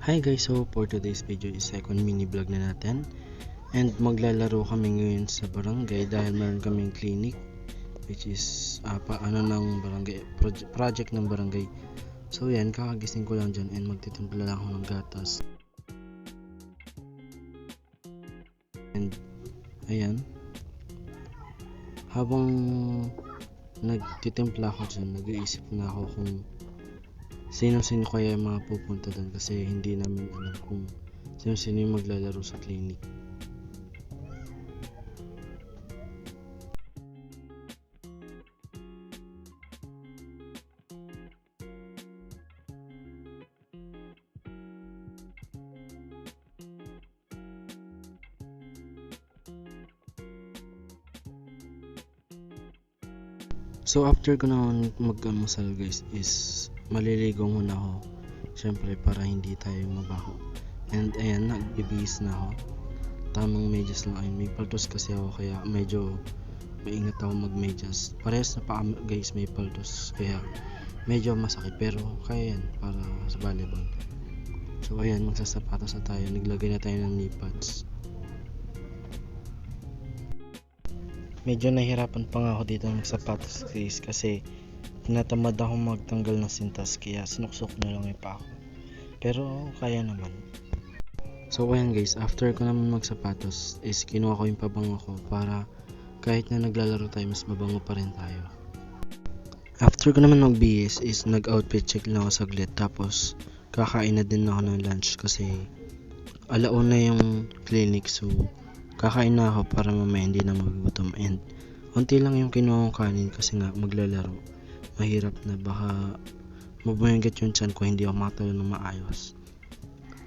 Hi guys, so for today's video is second mini vlog na natin. And maglalaro kami ngayon sa barangay dahil meron kaming clinic, which is ng barangay, project ng barangay. So yan, kakagising ko lang dyan and magtitimpla lang ako ng gatas. And ayan, habang nagtitimpla ako dyan, nag-iisip na ako kung sino-sino kaya yung mga pupunta doon kasi hindi namin alam kung sino-sino yung maglalaro sa clinic. So after ko naman mag-almusal guys is maliligo muna ako, syempre para hindi tayo mabaho. And ayan, nagbibihis na ako. Tamang medyas lang, ay may paltos kasi ako kaya medyo maingat ako mag-medyas. Parehas na pa guys, may paltos kaya medyo masakit pero kaya yan para sa volleyball. So ayan, magsasapatos na tayo, naglagay na tayo ng knee pads. Medyo nahirapan pa nga ako dito magsapatos guys kasi tinatamad ako magtanggal ng sintas kaya sinuksok na lang yung pa ako. Pero kaya naman. So ayan guys, after ko naman magsapatos is kinuha ko yung pabango ko para kahit na naglalaro tayo mas mabango pa rin tayo. After ko naman mag-BS is nag-outfit check lang ako saglit tapos kakain na din ako ng lunch kasi alauna yung clinic, so kakain na ako para mamaya hindi na magugutom. And unti lang yung kinuha kong kanin kasi nga maglalaro, mahirap na baka mabumagat yung tiyan ko, hindi ako makatulog ng maayos.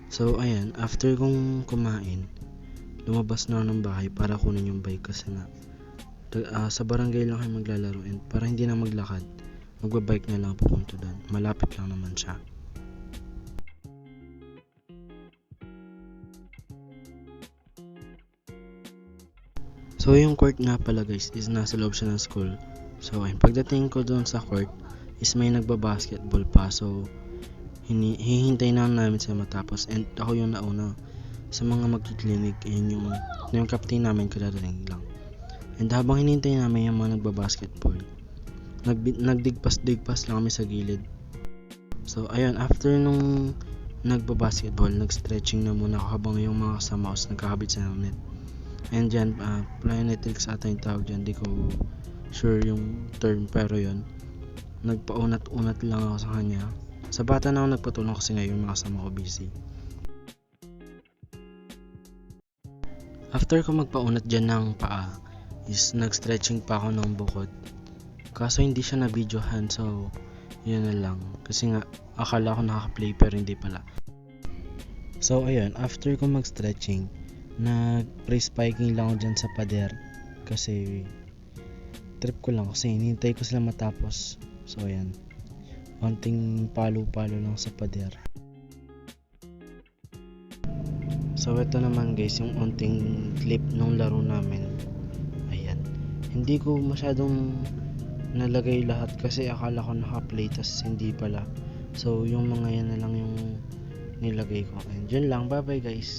So ayan, after kong kumain, lumabas na ako ng bahay para kunin yung bike kasi nga sa barangay lang kayo maglalaro and para hindi na maglakad, magbabike na lang pupunta doon, malapit lang naman siya. So yung court nga pala guys is nasa loob siya ng school. So ayun, pagdating ko doon sa court is may nagba-basketball pa, so hihintay na namin sila matapos and ako yung nauna sa mga magki-clinic. Ayun yung captain namin, kadarating lang. And habang hinintay namin yung mga nagba-basketball, nagdigpas lang kami sa gilid. So ayun, after nung nagba-basketball, nag-stretching na muna ako habang yung mga kasama ko nagkakabit sa net. And dyan, plyometrics ata yung tawag dyan, di ko sure yung term, pero yun, nagpaunat-unat lang ako sa kanya. Sa bata na ako nagpatulong kasi ngayon mga kasama ko busy. After ko magpaunat dyan ng paa is nag-stretching pa ako ng bukod, kaso hindi siya na-videohan, so yun na lang kasi nga akala ko nakaka-play pero hindi pala. So ayun, after ko mag-stretching, nag-pre-spiking lang ako dyan sa pader kasi trip ko lang kasi hinintay ko sila matapos. So ayan, konting palo-palo lang sa pader. So ito naman guys, yung unting clip ng laro namin. Ayan, hindi ko masyadong nalagay lahat kasi akala ko naka-play tas hindi pala. So yung mga yan na lang yung nilagay ko. And yun lang, bye bye guys.